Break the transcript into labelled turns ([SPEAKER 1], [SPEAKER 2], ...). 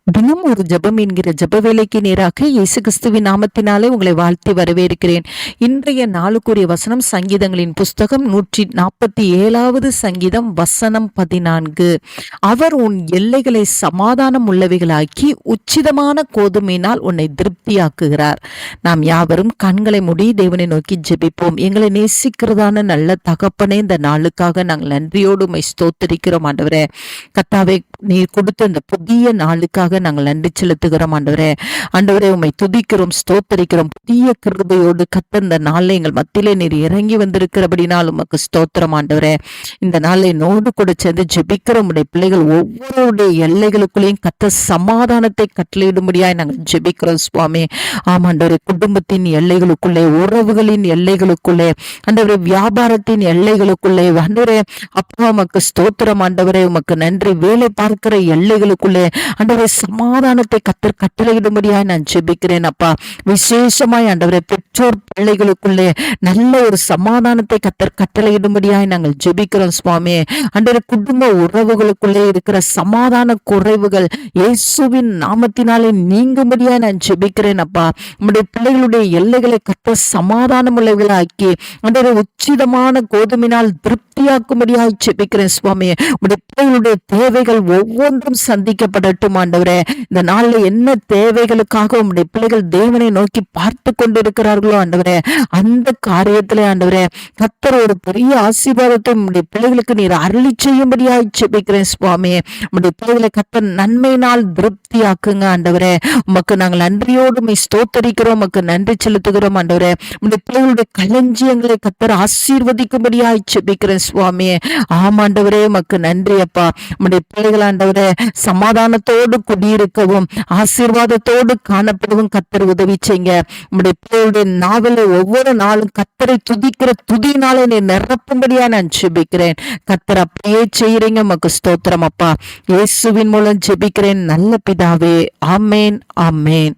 [SPEAKER 1] தினம் ஒரு ஜெபம் என்கிற ஜெப வேலைக்கு நேராக இயேசு கிறிஸ்துவின் நாமத்தினாலே உங்களை வாழ்த்தி வரவேற்கிறேன். இன்றைய நாளுக்குரிய வசனம் சங்கீதங்களின் புஸ்தகம் 147வது சங்கீதம் வசனம் 14. அவர் உன் எல்லைகளை சமாதானம் உள்ளவைகளாக்கி உச்சிதமான கோதுமையினால் உன்னை திருப்தியாக்குகிறார். நாம் யாவரும் கண்களை மூடி தேவனை நோக்கி ஜெபிப்போம். எங்களை நேசிக்கிறதான நல்ல தகப்பனே, இந்த நாளுக்காக நாங்கள் நன்றியோடு உம்மை ஸ்தோத்திரிக்கிறோம் ஆண்டவரே. கர்த்தாவே, நீர் கொடுத்த இந்த புதிய நாளுக்காக நாங்கள் நன்றி செலுத்துகிறோம் ஆண்டவரே. ஆண்டவரே, உம்மை துதிக்கிறோம், ஸ்தோத்தரிக்கிறோம். புதிய கிருபையோடு கத்த இந்த நாளில் எங்கள் மத்தியிலே நீர் இறங்கி வந்திருக்கிறபடினால் உமக்கு ஸ்தோத்திரம் ஆண்டவரே. இந்த நாளை நோடு கூட சேர்ந்து ஜெபிக்கிற உடைய பிள்ளைகள் ஒவ்வொருடைய எல்லைகளுக்குள்ளேயும் கத்த சமாதானத்தை கட்டளையிடும்படியாய் நாங்கள் ஜெபிக்கிறோம் சுவாமி. ஆமாண்டவரே, குடும்பத்தின் எல்லைகளுக்குள்ளே, உறவுகளின் எல்லைகளுக்குள்ளே, ஆண்டவரே, வியாபாரத்தின் எல்லைகளுக்குள்ளே, ஆண்டவரே அப்பா உமக்கு ஸ்தோத்திரம் ஆண்டவரே. உமக்கு நன்றி. வேலை பார்க்கிற எல்லைகளுக்குள்ளே ஆண்டவரே சமாதானத்தை கத்தர் கட்டளையிடும்படியாய் நான் ஜெபிக்கிறேன் அப்பா. விசேஷமாய் ஆண்டவரே பெற்றோர் பிள்ளைகளுக்குள்ளே நல்ல ஒரு சமாதானத்தை கத்தர் கட்டளையிடும்படியாய் நாங்கள் ஜெபிக்கிறோம் சுவாமி. ஆண்டவரே, குடும்ப உறவுகளுக்குள்ளே இருக்கிற சமாதான குறைவுகள் இயேசுவின் நாமத்தினாலே நீங்கும்படியாய் நான் ஜெபிக்கிறேன் அப்பா. நம்முடைய பிள்ளைகளுடைய எல்லைகளை கத்த சமாதானம் உள்ளவர்களாக்கி ஆண்டவரே உச்சிதமான கோதுமையினால் திருப்தியாக்கும்படியாய் ஜெபிக்கிறேன் சுவாமி. நம்முடைய பிள்ளைகளுடைய தேவைகள் ஒவ்வொன்றும் சந்திக்கப்படட்டும் ஆண்டவரே. இந்த நாள்ல என்ன தேவைகளுக்காக உம்முடைய பிள்ளைகள் தேவனை நோக்கி பார்த்து கொண்டிருக்கிறார்களோ ஆண்டவரே, அந்த காரியத்திலே ஆண்டவரே கர்த்தர் ஒரு பெரிய ஆசீர்வாதத்தை உம்முடைய பிள்ளைகளுக்கு நீர் அருளி செய்யும்படியாய் ஜெபிக்கிறேன் சுவாமி. உம்முடைய பிள்ளைகளை கர்த்தர் நன்மையினால் திருப்தியாக்குங்க ஆண்டவரே. உமக்கு நாங்கள் நன்றியோடு உம்மை ஸ்தோத்தரிக்கிறோம், உமக்கு நன்றி செலுத்துகிறோம் ஆண்டவரே. உம்முடைய பிள்ளைகளுடைய களஞ்சியங்களை கர்த்தர் ஆசீர்வதிக்கும்படியாய் ஜெபிக்கிறேன் சுவாமி. ஆமாண்டவரே, உமக்கு நன்றி அப்பா. உம்முடைய பிள்ளைகள் ஆண்டவரே சமாதானத்தோடு குடியிருக்கவும் ஆசீர்வாதத்தோடு காணப்படவும் கத்தர் உதவி செய்யுங்க. உம்முடைய பிள்ளைகளுடைய நாவல ஒவ்வொரு நாளும் கத்தரை துதிக்கிற துதினாலே நீ நிரப்பும்படியா நான் ஜெபிக்கிறேன். கத்தர் அப்படியே செய்யறீங்க. உமக்கு ஸ்தோத்திரம் அப்பா. இயேசுவின் மூலம் ஜெபிக்கிறேன் நல்ல பிதாவே. ஆமேன், ஆமேன்.